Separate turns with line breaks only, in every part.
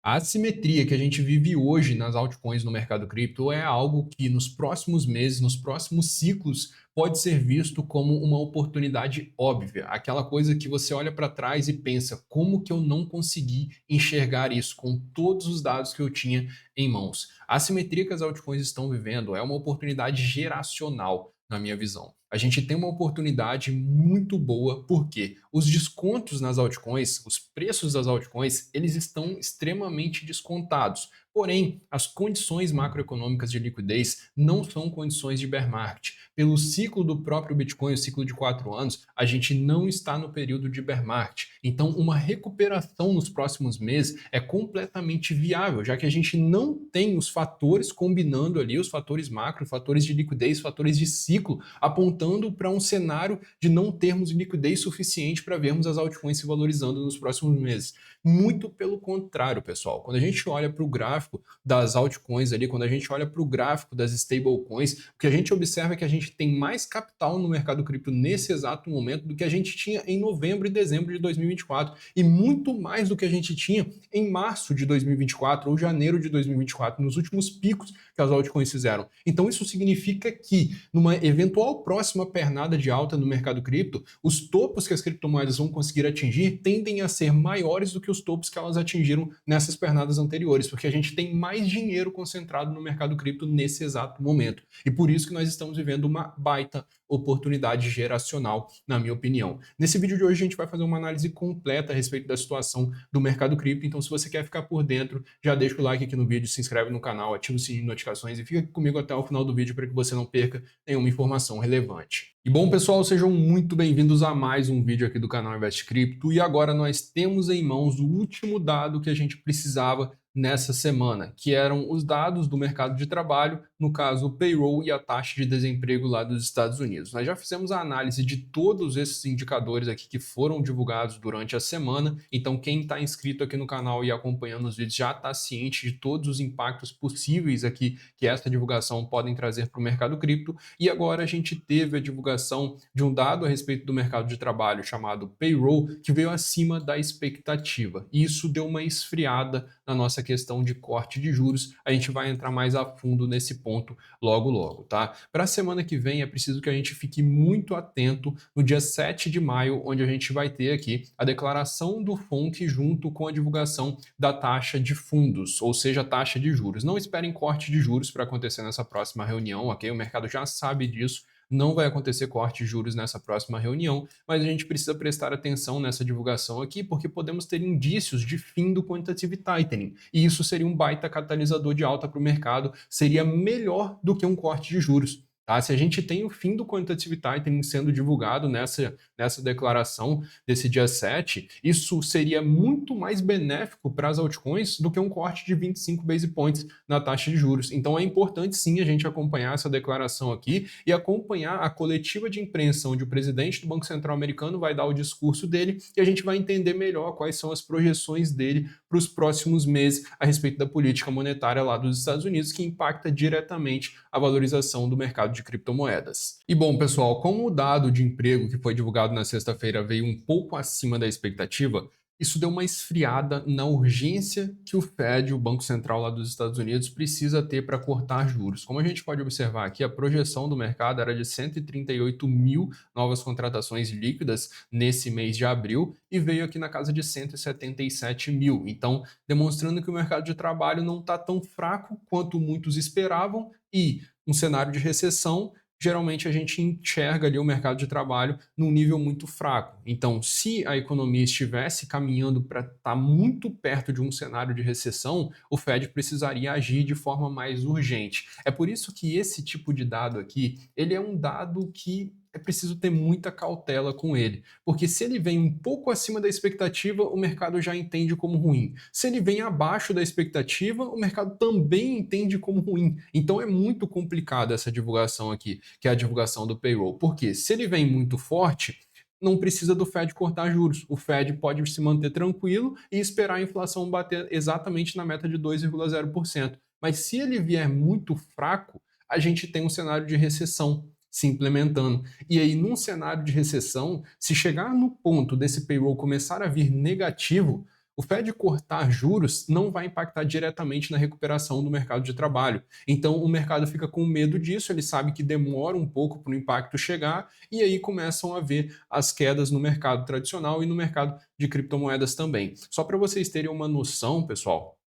A assimetria que a gente vive hoje nas altcoins no mercado cripto é algo que nos próximos meses, nos próximos ciclos, pode ser visto como uma oportunidade óbvia. Aquela coisa que você olha para trás e pensa, como que eu não consegui enxergar isso com todos os dados que eu tinha em mãos? A assimetria que as altcoins estão vivendo é uma oportunidade geracional, na minha visão. A gente tem uma oportunidade muito boa, porque os descontos nas altcoins, os preços das altcoins, eles estão extremamente descontados. Porém, as condições macroeconômicas de liquidez não são condições de bear market. Pelo ciclo do próprio Bitcoin, o ciclo de 4 anos, a gente não está no período de bear market. Então, uma recuperação nos próximos meses é completamente viável, já que a gente não tem os fatores combinando ali, os fatores macro, fatores de liquidez, fatores de ciclo, apontando para um cenário de não termos liquidez suficiente para vermos as altcoins se valorizando nos próximos meses. Muito pelo contrário, pessoal. Quando a gente olha para o gráfico das altcoins ali, quando a gente olha para o gráfico das stablecoins, o que a gente observa é que a gente tem mais capital no mercado cripto nesse exato momento do que a gente tinha em novembro e dezembro de 2024 e muito mais do que a gente tinha em março de 2024 ou janeiro de 2024, nos últimos picos que as altcoins fizeram. Então isso significa que numa eventual próxima pernada de alta no mercado cripto, os topos que as criptomoedas vão conseguir atingir tendem a ser maiores do que os topos que elas atingiram nessas pernadas anteriores, porque a gente tem mais dinheiro concentrado no mercado cripto nesse exato momento. E por isso que nós estamos vivendo uma baita oportunidade geracional, na minha opinião. Nesse vídeo de hoje a gente vai fazer uma análise completa a respeito da situação do mercado cripto, então se você quer ficar por dentro, já deixa o like aqui no vídeo, se inscreve no canal, ativa o sininho de notificações e fica comigo até o final do vídeo para que você não perca nenhuma informação relevante. E bom, pessoal, sejam muito bem-vindos a mais um vídeo aqui do canal Invest Cripto. E agora nós temos em mãos o último dado que a gente precisava nessa semana, que eram os dados do mercado de trabalho, no caso o payroll e a taxa de desemprego lá dos Estados Unidos. Nós já fizemos a análise de todos esses indicadores aqui que foram divulgados durante a semana, então quem está inscrito aqui no canal e acompanhando os vídeos já está ciente de todos os impactos possíveis aqui que essa divulgação podem trazer para o mercado cripto. E agora a gente teve a divulgação de um dado a respeito do mercado de trabalho chamado payroll, que veio acima da expectativa. E isso deu uma esfriada na nossa questão de corte de juros. A gente vai entrar mais a fundo nesse ponto logo, tá? Para a semana que vem é preciso que a gente fique muito atento no dia 7 de maio, onde a gente vai ter aqui a declaração do FONC junto com a divulgação da taxa de fundos, ou seja, a taxa de juros. Não esperem corte de juros para acontecer nessa próxima reunião, ok? O mercado já sabe disso. Não vai acontecer corte de juros nessa próxima reunião, mas a gente precisa prestar atenção nessa divulgação aqui, porque podemos ter indícios de fim do quantitative tightening. E isso seria um baita catalisador de alta para o mercado, seria melhor do que um corte de juros. Tá? Se a gente tem o fim do quantitative tightening sendo divulgado nessa declaração desse dia 7, isso seria muito mais benéfico para as altcoins do que um corte de 25 base points na taxa de juros. Então é importante sim a gente acompanhar essa declaração aqui e acompanhar a coletiva de imprensa, onde o presidente do Banco Central americano vai dar o discurso dele e a gente vai entender melhor quais são as projeções dele para os próximos meses a respeito da política monetária lá dos Estados Unidos, que impacta diretamente a valorização do mercado de criptomoedas. E bom, pessoal, como o dado de emprego que foi divulgado na sexta-feira veio um pouco acima da expectativa, isso deu uma esfriada na urgência que o Fed, o Banco Central lá dos Estados Unidos, precisa ter para cortar juros. Como a gente pode observar aqui, a projeção do mercado era de 138 mil novas contratações líquidas nesse mês de abril e veio aqui na casa de 177 mil. Então, demonstrando que o mercado de trabalho não está tão fraco quanto muitos esperavam e um cenário de recessão, geralmente a gente enxerga ali o mercado de trabalho num nível muito fraco. Então, se a economia estivesse caminhando para estar muito perto de um cenário de recessão, o Fed precisaria agir de forma mais urgente. É por isso que esse tipo de dado aqui, ele é um dado que é preciso ter muita cautela com ele, porque se ele vem um pouco acima da expectativa, o mercado já entende como ruim. Se ele vem abaixo da expectativa, o mercado também entende como ruim. Então é muito complicado essa divulgação aqui, que é a divulgação do payroll, porque se ele vem muito forte, não precisa do Fed cortar juros. O Fed pode se manter tranquilo e esperar a inflação bater exatamente na meta de 2,0%. Mas se ele vier muito fraco, a gente tem um cenário de recessão se implementando. E aí, num cenário de recessão, se chegar no ponto desse payroll começar a vir negativo, o Fed cortar juros não vai impactar diretamente na recuperação do mercado de trabalho. Então, o mercado fica com medo disso, ele sabe que demora um pouco para o impacto chegar, e aí começam a ver as quedas no mercado tradicional e no mercado de criptomoedas também. Só para vocês terem uma noção, pessoal,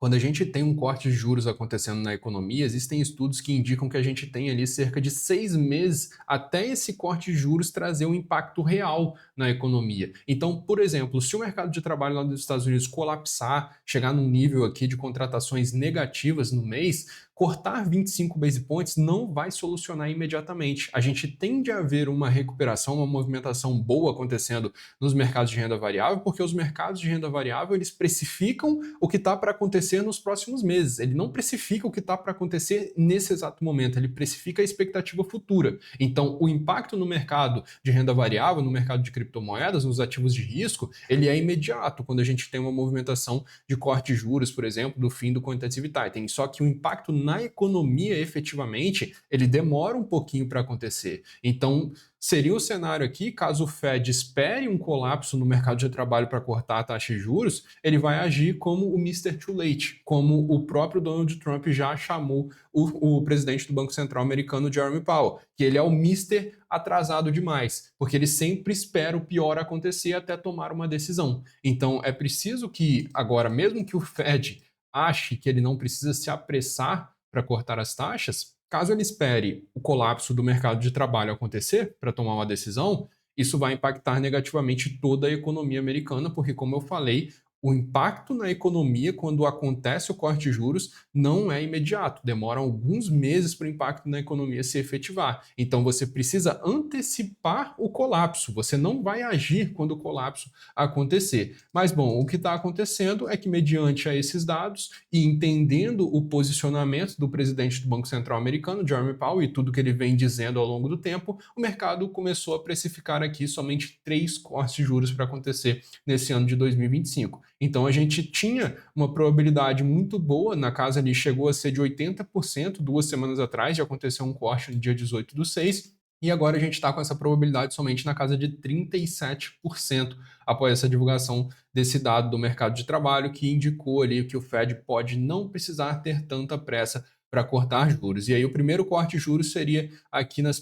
quando a gente tem um corte de juros acontecendo na economia, existem estudos que indicam que a gente tem ali cerca de 6 meses até esse corte de juros trazer um impacto real na economia. Então, por exemplo, se o mercado de trabalho lá nos Estados Unidos colapsar, chegar num nível aqui de contratações negativas no mês, cortar 25 base points não vai solucionar imediatamente. A gente tende a ver uma recuperação, uma movimentação boa acontecendo nos mercados de renda variável, porque os mercados de renda variável eles precificam o que está para acontecer nos próximos meses. Ele não precifica o que está para acontecer nesse exato momento, ele precifica a expectativa futura. Então, o impacto no mercado de renda variável, no mercado de criptomoedas, nos ativos de risco, ele é imediato quando a gente tem uma movimentação de corte de juros, por exemplo, do fim do quantitative tightening. Só que o impacto na economia, efetivamente, ele demora um pouquinho para acontecer. Então, seria o cenário aqui, caso o Fed espere um colapso no mercado de trabalho para cortar a taxa de juros, ele vai agir como o Mr. Too Late, como o próprio Donald Trump já chamou o presidente do Banco Central americano, Jerome Powell, que ele é o Mr. atrasado demais, porque ele sempre espera o pior acontecer até tomar uma decisão. Então, é preciso que, agora, mesmo que o Fed ache que ele não precisa se apressar para cortar as taxas, caso ele espere o colapso do mercado de trabalho acontecer para tomar uma decisão, isso vai impactar negativamente toda a economia americana, porque, como eu falei, o impacto na economia quando acontece o corte de juros não é imediato, demora alguns meses para o impacto na economia se efetivar. Então você precisa antecipar o colapso, você não vai agir quando o colapso acontecer. Mas bom, o que está acontecendo é que mediante a esses dados e entendendo o posicionamento do presidente do Banco Central americano, Jerome Powell, e tudo que ele vem dizendo ao longo do tempo, o mercado começou a precificar aqui somente 3 cortes de juros para acontecer nesse ano de 2025. Então a gente tinha uma probabilidade muito boa, na casa ali chegou a ser de 80% 2 semanas atrás, de acontecer um corte no dia 18/6, e agora a gente está com essa probabilidade somente na casa de 37% após essa divulgação desse dado do mercado de trabalho, que indicou ali que o Fed pode não precisar ter tanta pressa para cortar juros. E aí o primeiro corte de juros seria aqui nas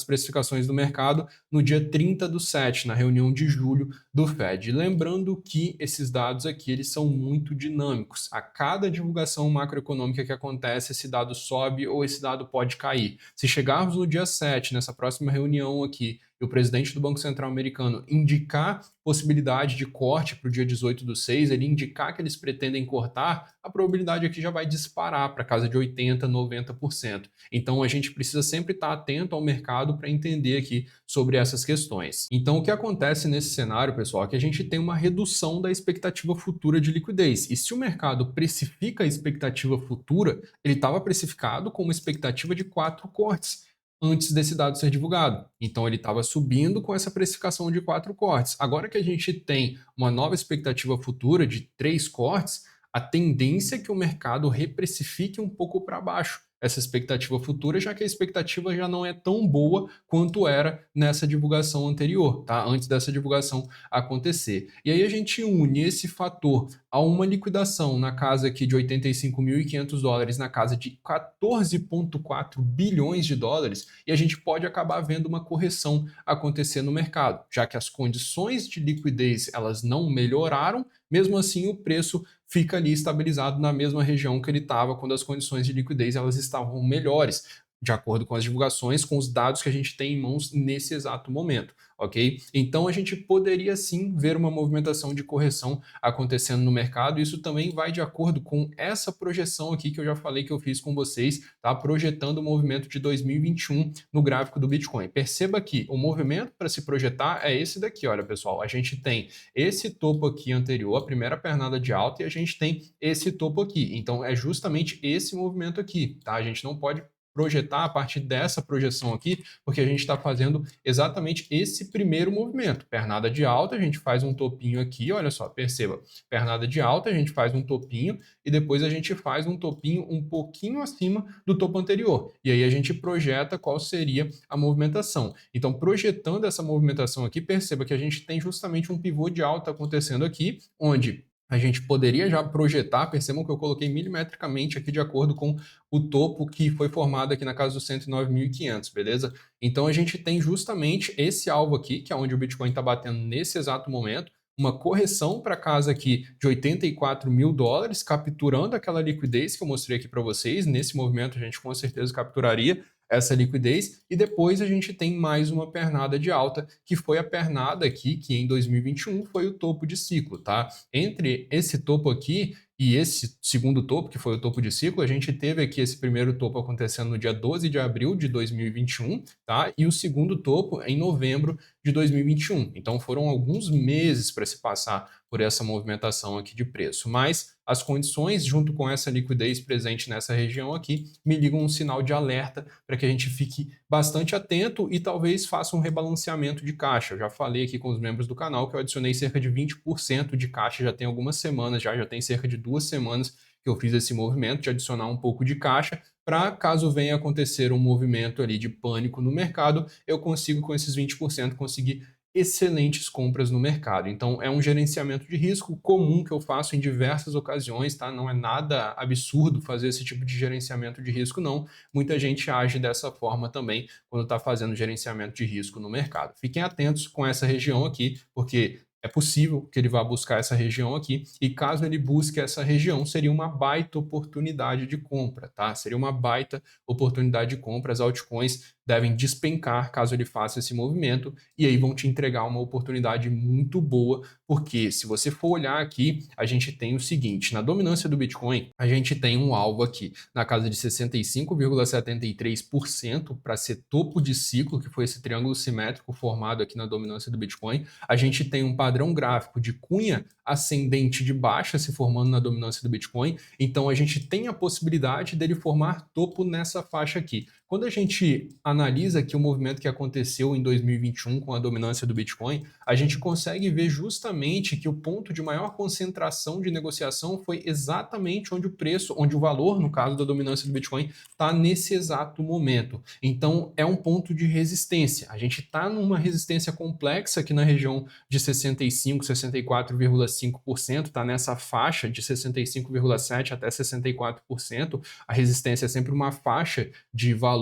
precificações do mercado no dia 30/7, na reunião de julho do Fed. Lembrando que esses dados aqui eles são muito dinâmicos. A cada divulgação macroeconômica que acontece, esse dado sobe ou esse dado pode cair. Se chegarmos no dia 7, nessa próxima reunião aqui, e o presidente do Banco Central americano indicar possibilidade de corte para o dia 18/6, ele indicar que eles pretendem cortar, a probabilidade aqui já vai disparar para casa de 80, 90%. Então a gente precisa sempre estar atento ao mercado para entender aqui sobre essas questões. Então o que acontece nesse cenário, pessoal, é que a gente tem uma redução da expectativa futura de liquidez. E se o mercado precifica a expectativa futura, ele estava precificado com uma expectativa de 4 cortes antes desse dado ser divulgado. Então ele estava subindo com essa precificação de 4 cortes. Agora que a gente tem uma nova expectativa futura de 3 cortes, a tendência é que o mercado reprecifique um pouco para baixo essa expectativa futura, já que a expectativa já não é tão boa quanto era nessa divulgação anterior, tá? Antes dessa divulgação acontecer. E aí a gente une esse fator a uma liquidação na casa aqui de 85.500 dólares, na casa de 14,4 bilhões de dólares, e a gente pode acabar vendo uma correção acontecer no mercado, já que as condições de liquidez elas não melhoraram, mesmo assim o preço fica ali estabilizado na mesma região que ele estava quando as condições de liquidez elas estavam melhores, de acordo com as divulgações, com os dados que a gente tem em mãos nesse exato momento, ok? Então a gente poderia sim ver uma movimentação de correção acontecendo no mercado, e isso também vai de acordo com essa projeção aqui que eu já falei que eu fiz com vocês, tá? Projetando o movimento de 2021 no gráfico do Bitcoin. Perceba que o movimento para se projetar é esse daqui, olha pessoal, a gente tem esse topo aqui anterior, a primeira pernada de alta, e a gente tem esse topo aqui. Então é justamente esse movimento aqui, tá? A gente não pode projetar a partir dessa projeção aqui, porque a gente está fazendo exatamente esse primeiro movimento. Pernada de alta, a gente faz um topinho aqui, olha só, perceba. Pernada de alta, a gente faz um topinho e depois a gente faz um topinho um pouquinho acima do topo anterior. E aí a gente projeta qual seria a movimentação. Então, projetando essa movimentação aqui, perceba que a gente tem justamente um pivô de alta acontecendo aqui, onde a gente poderia já projetar, percebam que eu coloquei milimetricamente aqui de acordo com o topo que foi formado aqui na casa dos 109.500, beleza? Então a gente tem justamente esse alvo aqui, que é onde o Bitcoin está batendo nesse exato momento, uma correção para casa aqui de 84 mil dólares, capturando aquela liquidez que eu mostrei aqui para vocês. Nesse movimento a gente com certeza capturaria essa liquidez, e depois a gente tem mais uma pernada de alta, que foi a pernada aqui, que em 2021 foi o topo de ciclo, tá? Entre esse topo aqui e esse segundo topo, que foi o topo de ciclo, a gente teve aqui esse primeiro topo acontecendo no dia 12 de abril de 2021, tá? E o segundo topo em novembro de 2021. Então foram alguns meses para se passar por essa movimentação aqui de preço, mas as condições, junto com essa liquidez presente nessa região aqui, me ligam um sinal de alerta para que a gente fique bastante atento e talvez faça um rebalanceamento de caixa. Eu já falei aqui com os membros do canal que eu adicionei cerca de 20% de caixa já tem algumas semanas, já tem cerca de 2 semanas que eu fiz esse movimento de adicionar um pouco de caixa para caso venha acontecer um movimento ali de pânico no mercado, eu consigo com esses 20% conseguir excelentes compras no mercado. Então, é um gerenciamento de risco comum que eu faço em diversas ocasiões, tá? Não é nada absurdo fazer esse tipo de gerenciamento de risco, não. Muita gente age dessa forma também quando está fazendo gerenciamento de risco no mercado. Fiquem atentos com essa região aqui, porque é possível que ele vá buscar essa região aqui, e caso ele busque essa região, seria uma baita oportunidade de compra, tá? Seria uma baita oportunidade de compra. As altcoins devem despencar caso ele faça esse movimento, e aí vão te entregar uma oportunidade muito boa, porque se você for olhar aqui, a gente tem o seguinte, na dominância do Bitcoin, a gente tem um alvo aqui na casa de 65,73% para ser topo de ciclo, que foi esse triângulo simétrico formado aqui na dominância do Bitcoin. A gente tem um padrão gráfico de cunha ascendente de baixa se formando na dominância do Bitcoin, então a gente tem a possibilidade dele formar topo nessa faixa aqui. Quando a gente analisa aqui o movimento que aconteceu em 2021 com a dominância do Bitcoin, a gente consegue ver justamente que o ponto de maior concentração de negociação foi exatamente onde o preço, onde o valor, no caso da dominância do Bitcoin, está nesse exato momento. Então, é um ponto de resistência. A gente está numa resistência complexa aqui na região de 65, 64,5%, está nessa faixa de 65,7% até 64%. A resistência é sempre uma faixa de valor,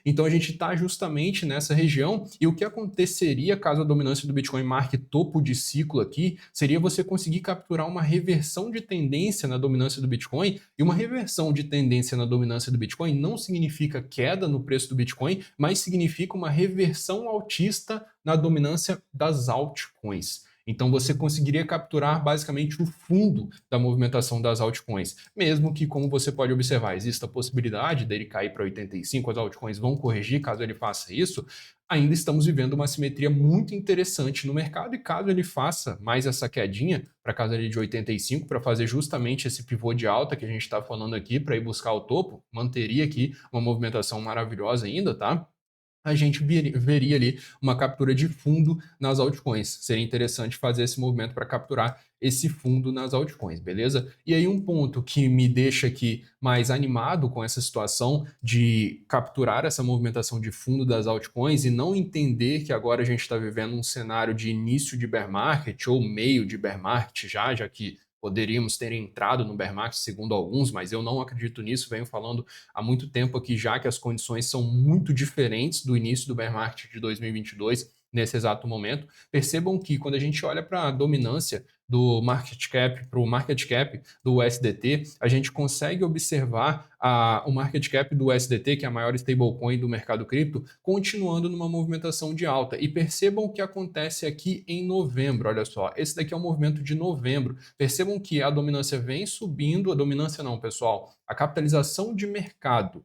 então a gente está justamente nessa região, e o que aconteceria caso a dominância do Bitcoin marque topo de ciclo aqui, seria você conseguir capturar uma reversão de tendência na dominância do Bitcoin, e uma reversão de tendência na dominância do Bitcoin não significa queda no preço do Bitcoin, mas significa uma reversão altista na dominância das altcoins. Então você conseguiria capturar basicamente o fundo da movimentação das altcoins, mesmo que, como você pode observar, exista a possibilidade dele cair para 85, as altcoins vão corrigir caso ele faça isso, ainda estamos vivendo uma simetria muito interessante no mercado, e caso ele faça mais essa quedinha para casa ali de 85, para fazer justamente esse pivô de alta que a gente está falando aqui, para ir buscar o topo, manteria aqui uma movimentação maravilhosa ainda, tá? A gente veria ali uma captura de fundo nas altcoins. Seria interessante fazer esse movimento para capturar esse fundo nas altcoins, beleza? E aí um ponto que me deixa aqui mais animado com essa situação de capturar essa movimentação de fundo das altcoins e não entender que agora a gente está vivendo um cenário de início de bear market ou meio de bear market já que poderíamos ter entrado no bear market segundo alguns, mas eu não acredito nisso, venho falando há muito tempo aqui já que as condições são muito diferentes do início do bear market de 2022 nesse exato momento. Percebam que quando a gente olha para a dominância do market cap para o market cap do USDT, a gente consegue observar o market cap do USDT, que é a maior stablecoin do mercado cripto, continuando numa movimentação de alta. E percebam o que acontece aqui em novembro, olha só, esse daqui é o movimento de novembro. Percebam que a dominância vem subindo, a dominância não, pessoal, a capitalização de mercado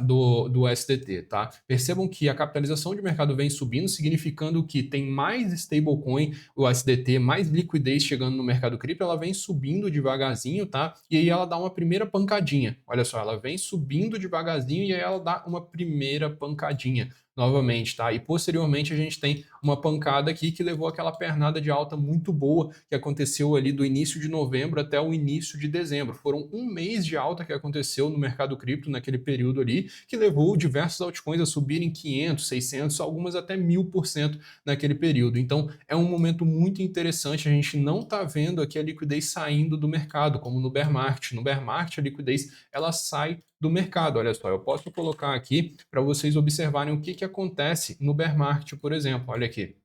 do SDT, tá? Percebam que a capitalização de mercado vem subindo, significando que tem mais stablecoin, o SDT, mais liquidez chegando no mercado cripto, ela vem subindo devagarzinho, tá? E aí ela dá uma primeira pancadinha. Olha só, ela vem subindo devagarzinho e aí ela dá uma primeira pancadinha. novamente, tá? E posteriormente a gente tem uma pancada aqui que levou aquela pernada de alta muito boa que aconteceu ali do início de novembro até o início de dezembro. Foram um mês de alta que aconteceu no mercado cripto naquele período ali, que levou diversas altcoins a subirem 500, 600, algumas até 1000% naquele período. Então é um momento muito interessante, a gente não está vendo aqui a liquidez saindo do mercado, como no bear market. No bear market a liquidez ela sai do mercado. Olha só, eu posso colocar aqui para vocês observarem o que, que acontece no bear market, por exemplo. Olha aqui.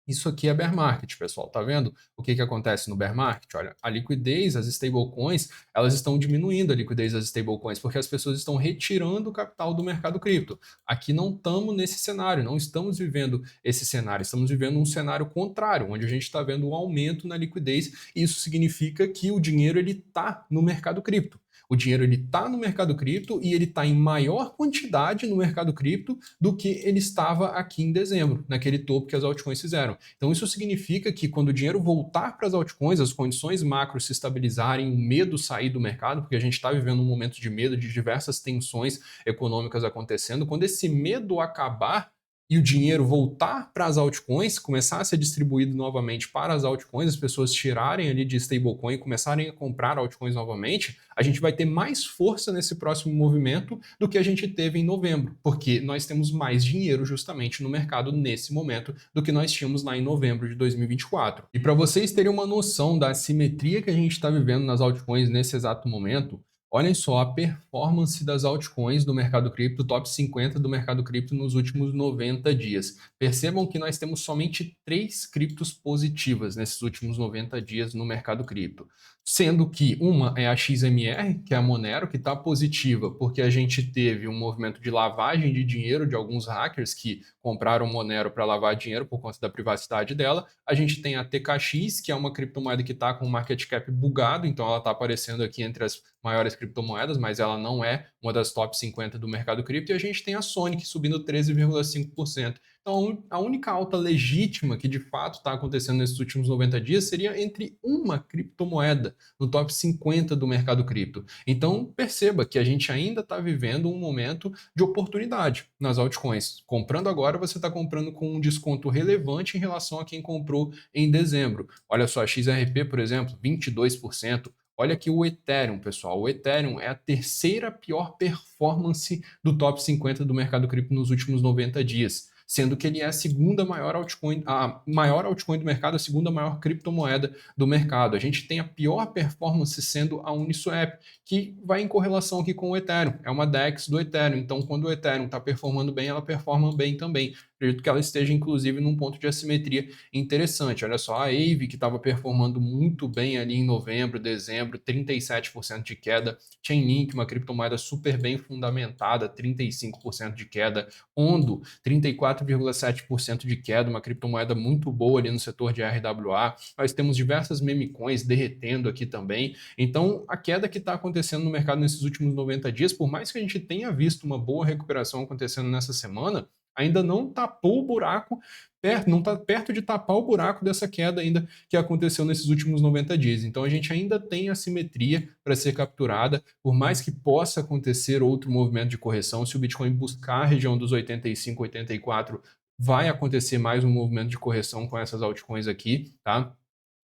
Isso aqui é bear market, pessoal. Tá vendo o que, que acontece no bear market? Olha, a liquidez, as stablecoins, elas estão diminuindo a liquidez das stablecoins porque as pessoas estão retirando o capital do mercado cripto. Aqui não estamos nesse cenário, não estamos vivendo esse cenário, estamos vivendo um cenário contrário, onde a gente está vendo um aumento na liquidez. E isso significa que o dinheiro ele está no mercado cripto. O dinheiro ele está no mercado cripto e ele está em maior quantidade no mercado cripto do que ele estava aqui em dezembro, naquele topo que as altcoins fizeram. Então isso significa que quando o dinheiro voltar para as altcoins, as condições macro se estabilizarem, o medo sair do mercado, porque a gente está vivendo um momento de medo, de diversas tensões econômicas acontecendo, quando esse medo acabar, e o dinheiro voltar para as altcoins, começar a ser distribuído novamente para as altcoins, as pessoas tirarem ali de stablecoin e começarem a comprar altcoins novamente, a gente vai ter mais força nesse próximo movimento do que a gente teve em novembro, porque nós temos mais dinheiro justamente no mercado nesse momento do que nós tínhamos lá em novembro de 2024. E para vocês terem uma noção da assimetria que a gente está vivendo nas altcoins nesse exato momento, olhem só a performance das altcoins do mercado cripto, top 50 do mercado cripto nos últimos 90 dias. Percebam que nós temos somente 3 criptos positivas nesses últimos 90 dias no mercado cripto. Sendo que uma é a XMR, que é a Monero, que está positiva, porque a gente teve um movimento de lavagem de dinheiro de alguns hackers que compraram Monero para lavar dinheiro por conta da privacidade dela. A gente tem a TKX, que é uma criptomoeda que está com o market cap bugado, então ela está aparecendo aqui entre as maiores criptomoedas, mas ela não é uma das top 50 do mercado cripto. E a gente tem a Sonic subindo 13,5%. Então, a única alta legítima que de fato está acontecendo nesses últimos 90 dias seria entre uma criptomoeda no top 50 do mercado cripto. Então, perceba que a gente ainda está vivendo um momento de oportunidade nas altcoins. Comprando agora, você está comprando com um desconto relevante em relação a quem comprou em dezembro. Olha só, a XRP, por exemplo, 22%. Olha aqui o Ethereum, pessoal. O Ethereum é a terceira pior performance do top 50 do mercado cripto nos últimos 90 dias, sendo que ele é a segunda maior altcoin, a maior altcoin do mercado, a segunda maior criptomoeda do mercado. A gente tem a pior performance sendo a Uniswap, que vai em correlação aqui com o Ethereum. É uma DEX do Ethereum, então quando o Ethereum está performando bem, ela performa bem também. Acredito que ela esteja, inclusive, num ponto de assimetria interessante. Olha só, a Aave, que estava performando muito bem ali em novembro, dezembro, 37% de queda. Chainlink, uma criptomoeda super bem fundamentada, 35% de queda. Ondo, 34,7% de queda, uma criptomoeda muito boa ali no setor de RWA. Nós temos diversas meme coins derretendo aqui também. Então, a queda que está acontecendo no mercado nesses últimos 90 dias, por mais que a gente tenha visto uma boa recuperação acontecendo nessa semana, ainda não tapou o buraco, não está perto de tapar o buraco dessa queda ainda que aconteceu nesses últimos 90 dias. Então a gente ainda tem assimetria para ser capturada, por mais que possa acontecer outro movimento de correção, se o Bitcoin buscar a região dos 85, 84, vai acontecer mais um movimento de correção com essas altcoins aqui, tá?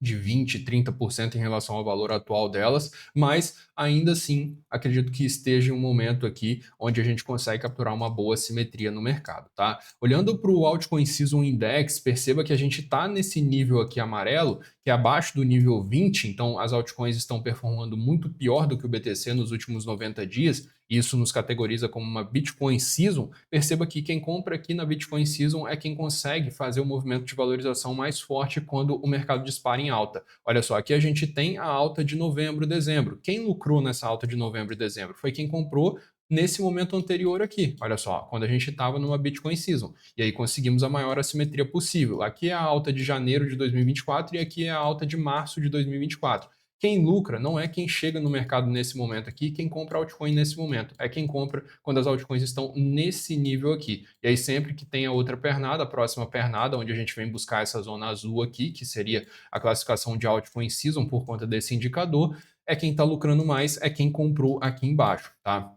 De 20, 30% em relação ao valor atual delas, mas ainda assim acredito que esteja um momento aqui onde a gente consegue capturar uma boa simetria no mercado, tá? Olhando para o Altcoin Season Index, perceba que a gente está nesse nível aqui amarelo, que é abaixo do nível 20, então as altcoins estão performando muito pior do que o BTC nos últimos 90 dias, e isso nos categoriza como uma Bitcoin Season. Perceba que quem compra aqui na Bitcoin Season é quem consegue fazer o movimento de valorização mais forte quando o mercado dispara em alta. Olha só, aqui a gente tem a alta de novembro e dezembro. Quem lucrou nessa alta de novembro e dezembro? Foi quem comprou nesse momento anterior aqui. Olha só, quando a gente estava numa Bitcoin Season. E aí conseguimos a maior assimetria possível. Aqui é a alta de janeiro de 2024 e aqui é a alta de março de 2024. Quem lucra não é quem chega no mercado nesse momento aqui, quem compra altcoin nesse momento. É quem compra quando as altcoins estão nesse nível aqui. E aí sempre que tem a outra pernada, a próxima pernada, onde a gente vem buscar essa zona azul aqui, que seria a classificação de altcoin season por conta desse indicador, é quem está lucrando mais, é quem comprou aqui embaixo, tá?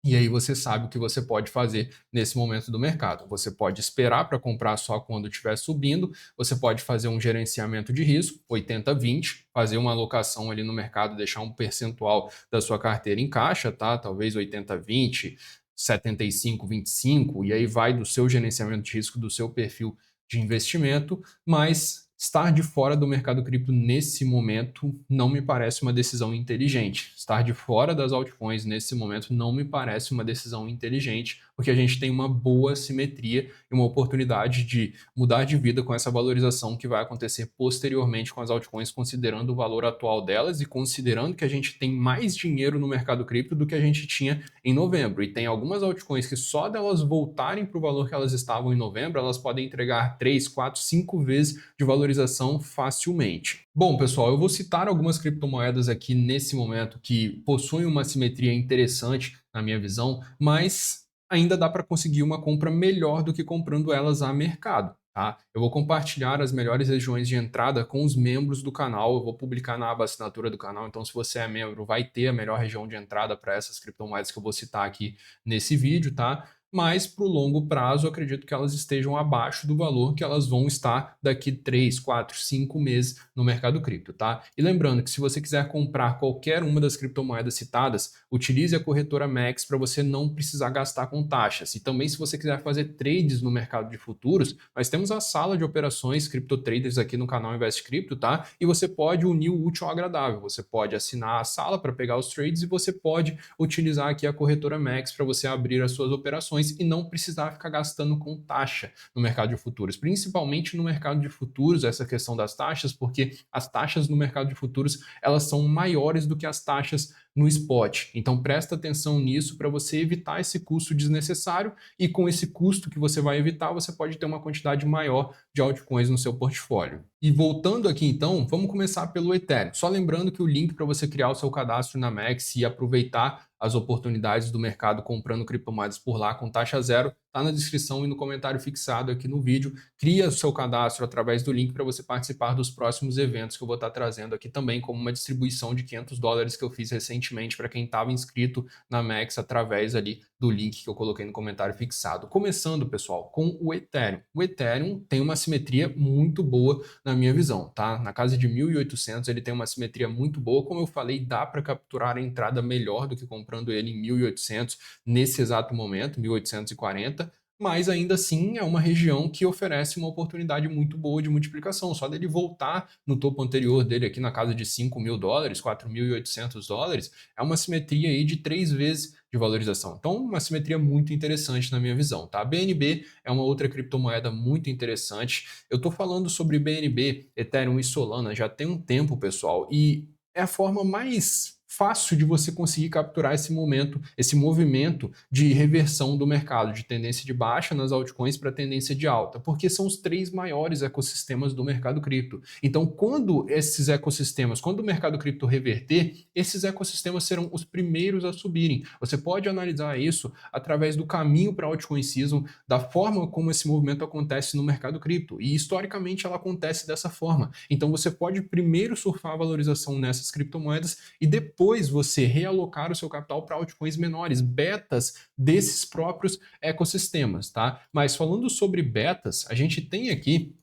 E aí você sabe o que você pode fazer nesse momento do mercado. Você pode esperar para comprar só quando estiver subindo, você pode fazer um gerenciamento de risco, 80-20, fazer uma alocação ali no mercado, deixar um percentual da sua carteira em caixa, tá? Talvez 80-20, 75-25, e aí vai do seu gerenciamento de risco, do seu perfil de investimento, mas estar de fora do mercado cripto nesse momento não me parece uma decisão inteligente. Estar de fora das altcoins nesse momento não me parece uma decisão inteligente, porque a gente tem uma boa simetria e uma oportunidade de mudar de vida com essa valorização que vai acontecer posteriormente com as altcoins, considerando o valor atual delas e considerando que a gente tem mais dinheiro no mercado cripto do que a gente tinha em novembro. E tem algumas altcoins que só delas voltarem para o valor que elas estavam em novembro, elas podem entregar 3, 4, 5 vezes de valorização facilmente. Bom, pessoal, eu vou citar algumas criptomoedas aqui nesse momento que possuem uma simetria interessante, na minha visão, mas ainda dá para conseguir uma compra melhor do que comprando elas a mercado. Tá? Eu vou compartilhar as melhores regiões de entrada com os membros do canal. Eu vou publicar na aba assinatura do canal. Então, se você é membro, vai ter a melhor região de entrada para essas criptomoedas que eu vou citar aqui nesse vídeo, tá? Mas para o longo prazo, eu acredito que elas estejam abaixo do valor que elas vão estar daqui 3, 4, 5 meses no mercado cripto, tá? E lembrando que se você quiser comprar qualquer uma das criptomoedas citadas, utilize a corretora Max para você não precisar gastar com taxas. E também se você quiser fazer trades no mercado de futuros, nós temos a sala de operações Crypto Traders aqui no canal Invest Cripto, tá? E você pode unir o útil ao agradável. Você pode assinar a sala para pegar os trades e você pode utilizar aqui a corretora Max para você abrir as suas operações e não precisar ficar gastando com taxa no mercado de futuros, principalmente no mercado de futuros, essa questão das taxas, porque as taxas no mercado de futuros, elas são maiores do que as taxas no spot. Então presta atenção nisso para você evitar esse custo desnecessário e com esse custo que você vai evitar, você pode ter uma quantidade maior de altcoins no seu portfólio. E voltando aqui então, vamos começar pelo Ethereum. Só lembrando que o link para você criar o seu cadastro na Max e aproveitar as oportunidades do mercado comprando criptomoedas por lá com taxa zero, está na descrição e no comentário fixado aqui no vídeo. Cria o seu cadastro através do link para você participar dos próximos eventos que eu vou estar trazendo aqui também, como uma distribuição de $500 que eu fiz recentemente para quem estava inscrito na Max através ali do link que eu coloquei no comentário fixado. Começando, pessoal, com o Ethereum. O Ethereum tem uma simetria muito boa na minha visão, tá? Na casa de 1.800 ele tem uma simetria muito boa. Como eu falei, dá para capturar a entrada melhor do que comprando ele em 1.800 nesse exato momento, 1.840. Mas ainda assim é uma região que oferece uma oportunidade muito boa de multiplicação. Só dele voltar no topo anterior dele aqui na casa de $5.000, $4.800, é uma simetria aí de 3 vezes de valorização. Então, uma simetria muito interessante na minha visão, tá? BNB é uma outra criptomoeda muito interessante. Eu estou falando sobre BNB, Ethereum e Solana já tem um tempo, pessoal, e é a forma mais fácil de você conseguir capturar esse momento, esse movimento de reversão do mercado, de tendência de baixa nas altcoins para tendência de alta, porque são os 3 maiores ecossistemas do mercado cripto. Então, quando esses ecossistemas, quando o mercado cripto reverter, esses ecossistemas serão os primeiros a subirem. Você pode analisar isso através do caminho para a altcoin season, da forma como esse movimento acontece no mercado cripto. E historicamente ela acontece dessa forma. Então, você pode primeiro surfar a valorização nessas criptomoedas e depois você realocar o seu capital para altcoins menores, betas desses próprios ecossistemas, tá? Mas falando sobre betas, a gente tem aqui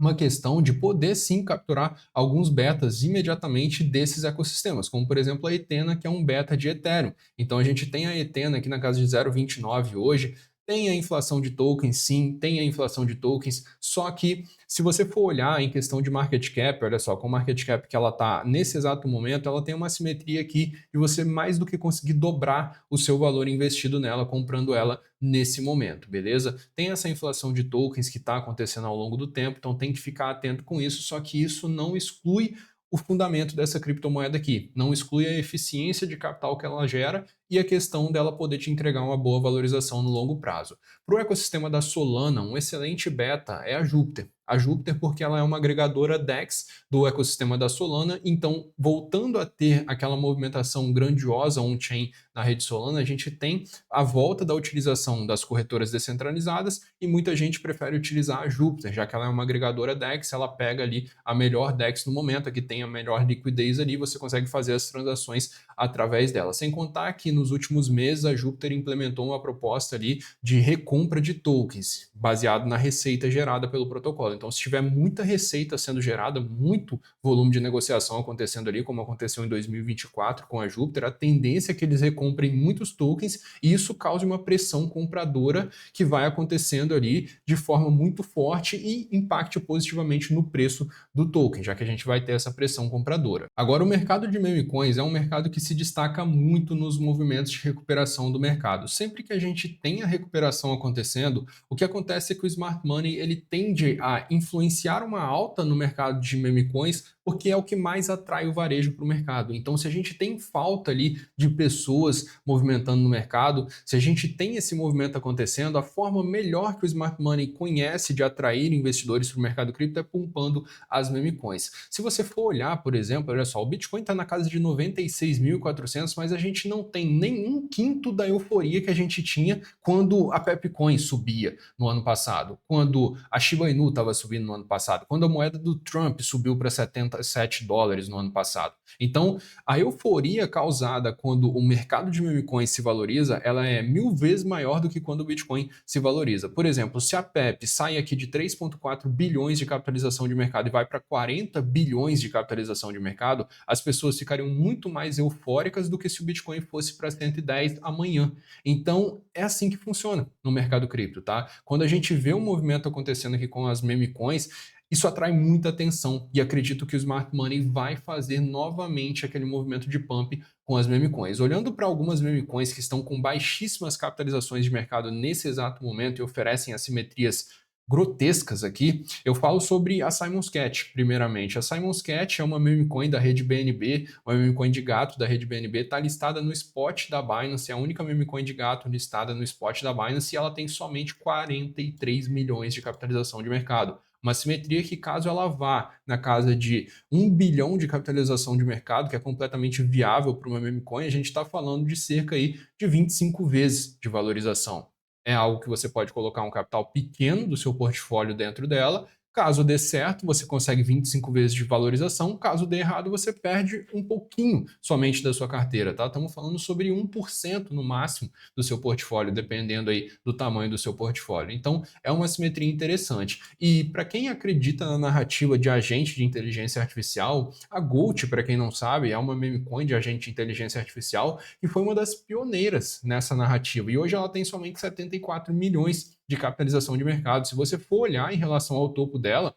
uma questão de poder sim capturar alguns betas imediatamente desses ecossistemas, como por exemplo a Ethena, que é um beta de Ethereum. Então a gente tem a Ethena aqui na casa de 0,29 hoje, tem a inflação de tokens, sim, tem a inflação de tokens, só que se você for olhar em questão de market cap, olha só, com o market cap que ela está nesse exato momento, ela tem uma simetria aqui de você mais do que conseguir dobrar o seu valor investido nela, comprando ela nesse momento, beleza? Tem essa inflação de tokens que está acontecendo ao longo do tempo, então tem que ficar atento com isso, só que isso não exclui o fundamento dessa criptomoeda aqui, não exclui a eficiência de capital que ela gera e a questão dela poder te entregar uma boa valorização no longo prazo. Para o ecossistema da Solana, um excelente beta é a Júpiter. A Júpiter porque ela é uma agregadora DEX do ecossistema da Solana, então voltando a ter aquela movimentação grandiosa on-chain na rede Solana, a gente tem a volta da utilização das corretoras descentralizadas e muita gente prefere utilizar a Júpiter, já que ela é uma agregadora DEX, ela pega ali a melhor DEX no momento, a que tem a melhor liquidez ali, você consegue fazer as transações através dela. Sem contar que nos últimos meses a Júpiter implementou uma proposta ali de recompra de tokens, baseado na receita gerada pelo protocolo. Então, se tiver muita receita sendo gerada, muito volume de negociação acontecendo ali, como aconteceu em 2024 com a Júpiter, a tendência é que eles recomprem muitos tokens e isso cause uma pressão compradora que vai acontecendo ali de forma muito forte e impacte positivamente no preço do token, já que a gente vai ter essa pressão compradora. Agora, o mercado de meme coins é um mercado que se destaca muito nos movimentos de recuperação do mercado. Sempre que a gente tem a recuperação acontecendo, o que acontece é que o smart money ele tende a influenciar uma alta no mercado de meme coins, porque é o que mais atrai o varejo para o mercado. Então, se a gente tem falta ali de pessoas movimentando no mercado, se a gente tem esse movimento acontecendo, a forma melhor que o smart money conhece de atrair investidores para o mercado cripto é pumpando as meme coins. Se você for olhar, por exemplo, olha só, o Bitcoin está na casa de 96.400, mas a gente não tem nem um quinto da euforia que a gente tinha quando a Pepcoin subia no ano passado, quando a Shiba Inu estava subindo no ano passado, quando a moeda do Trump subiu para $77 no ano passado. Então, a euforia causada quando o mercado de meme coins se valoriza, ela é 1000 vezes maior do que quando o Bitcoin se valoriza. Por exemplo, se a PEP sai aqui de 3,4 bilhões de capitalização de mercado e vai para 40 bilhões de capitalização de mercado, as pessoas ficariam muito mais eufóricas do que se o Bitcoin fosse para 110 amanhã. Então, é assim que funciona no mercado cripto, tá? Quando a gente vê um movimento acontecendo aqui com as meme coins, isso atrai muita atenção e acredito que o Smart Money vai fazer novamente aquele movimento de pump com as meme coins. Olhando para algumas meme coins que estão com baixíssimas capitalizações de mercado nesse exato momento e oferecem assimetrias grotescas aqui, eu falo sobre a Simon's Cat, primeiramente. A Simon's Cat é uma meme coin da rede BNB, uma meme coin de gato da rede BNB, está listada no spot da Binance, é a única meme coin de gato listada no spot da Binance e ela tem somente 43 milhões de capitalização de mercado. Uma simetria que, caso ela vá na casa de 1 bilhão de capitalização de mercado, que é completamente viável para uma meme coin, a gente está falando de cerca aí de 25 vezes de valorização. É algo que você pode colocar um capital pequeno do seu portfólio dentro dela. Caso dê certo, você consegue 25 vezes de valorização. Caso dê errado, você perde um pouquinho somente da sua carteira, tá? Estamos falando sobre 1% no máximo do seu portfólio, dependendo aí do tamanho do seu portfólio. Então, é uma simetria interessante. E para quem acredita na narrativa de agente de inteligência artificial, a Gold, para quem não sabe, é uma meme coin de agente de inteligência artificial que foi uma das pioneiras nessa narrativa. E hoje ela tem somente 74 milhões de capitalização de mercado. Se você for olhar em relação ao topo dela,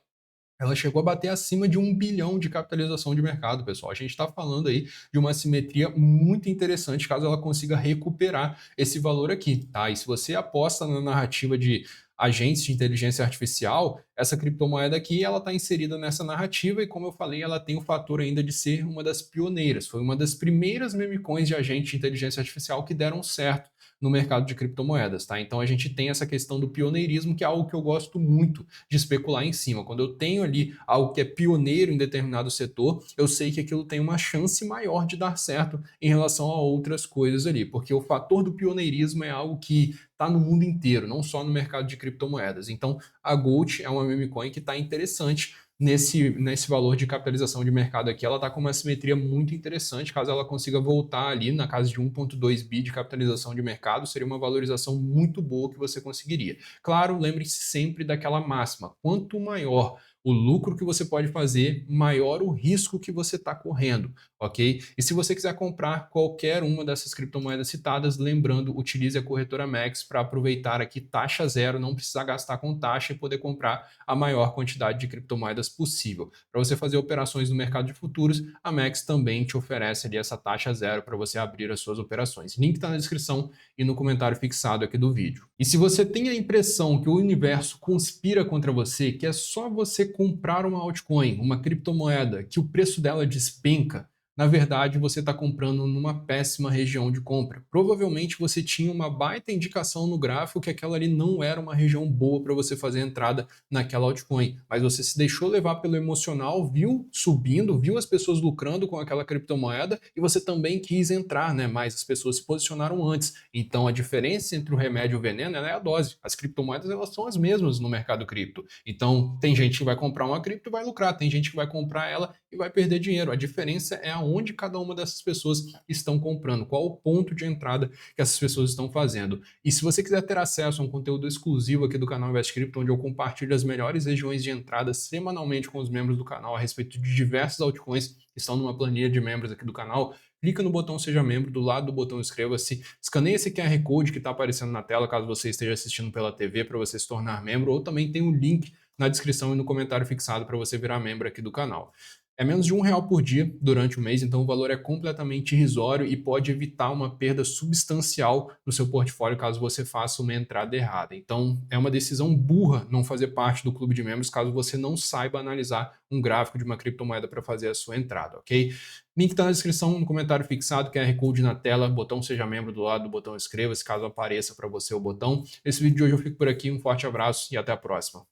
ela chegou a bater acima de 1 bilhão de capitalização de mercado, pessoal. A gente está falando aí de uma simetria muito interessante caso ela consiga recuperar esse valor aqui, tá? E se você aposta na narrativa de agentes de inteligência artificial, essa criptomoeda aqui, ela está inserida nessa narrativa e, como eu falei, ela tem o fator ainda de ser uma das pioneiras. Foi uma das primeiras meme coins de agente de inteligência artificial que deram certo no mercado de criptomoedas, tá? Então a gente tem essa questão do pioneirismo, que é algo que eu gosto muito de especular em cima. Quando eu tenho ali algo que é pioneiro em determinado setor, eu sei que aquilo tem uma chance maior de dar certo em relação a outras coisas ali, porque o fator do pioneirismo é algo que está no mundo inteiro, não só no mercado de criptomoedas. Então a Gold é uma meme coin que está interessante nesse valor de capitalização de mercado aqui. Ela está com uma simetria muito interessante. Caso ela consiga voltar ali na casa de 1,2 bi de capitalização de mercado, seria uma valorização muito boa que você conseguiria. Claro, lembre-se sempre daquela máxima: quanto maior o lucro que você pode fazer, maior o risco que você está correndo, ok? E se você quiser comprar qualquer uma dessas criptomoedas citadas, lembrando, utilize a corretora Max para aproveitar aqui taxa zero, não precisar gastar com taxa e poder comprar a maior quantidade de criptomoedas possível. Para você fazer operações no mercado de futuros, a Max também te oferece ali essa taxa zero para você abrir as suas operações. Link está na descrição e no comentário fixado aqui do vídeo. E se você tem a impressão que o universo conspira contra você, que é só você comprar uma altcoin, uma criptomoeda, que o preço dela despenca, na verdade você está comprando numa péssima região de compra. Provavelmente você tinha uma baita indicação no gráfico que aquela ali não era uma região boa para você fazer a entrada naquela altcoin, mas você se deixou levar pelo emocional, viu subindo, viu as pessoas lucrando com aquela criptomoeda e você também quis entrar, né? Mas as pessoas se posicionaram antes. Então a diferença entre o remédio e o veneno é a dose. As criptomoedas elas são as mesmas no mercado cripto. Então tem gente que vai comprar uma cripto e vai lucrar, tem gente que vai comprar ela e vai perder dinheiro. A diferença é aonde cada uma dessas pessoas estão comprando, qual o ponto de entrada que essas pessoas estão fazendo. E se você quiser ter acesso a um conteúdo exclusivo aqui do canal Invest Crypto, onde eu compartilho as melhores regiões de entrada semanalmente com os membros do canal a respeito de diversas altcoins que estão numa planilha de membros aqui do canal, clica no botão Seja Membro, do lado do botão Inscreva-se, escaneia esse QR Code que está aparecendo na tela, caso você esteja assistindo pela TV, para você se tornar membro, ou também tem um link na descrição e no comentário fixado para você virar membro aqui do canal. É menos de R$ 1 por dia durante o mês, então o valor é completamente irrisório e pode evitar uma perda substancial no seu portfólio caso você faça uma entrada errada. Então é uma decisão burra não fazer parte do clube de membros caso você não saiba analisar um gráfico de uma criptomoeda para fazer a sua entrada, ok? Link está na descrição, no comentário fixado, QR Code na tela, botão Seja Membro do lado do botão Inscreva-se, caso apareça para você o botão. Esse vídeo de hoje eu fico por aqui, um forte abraço e até a próxima.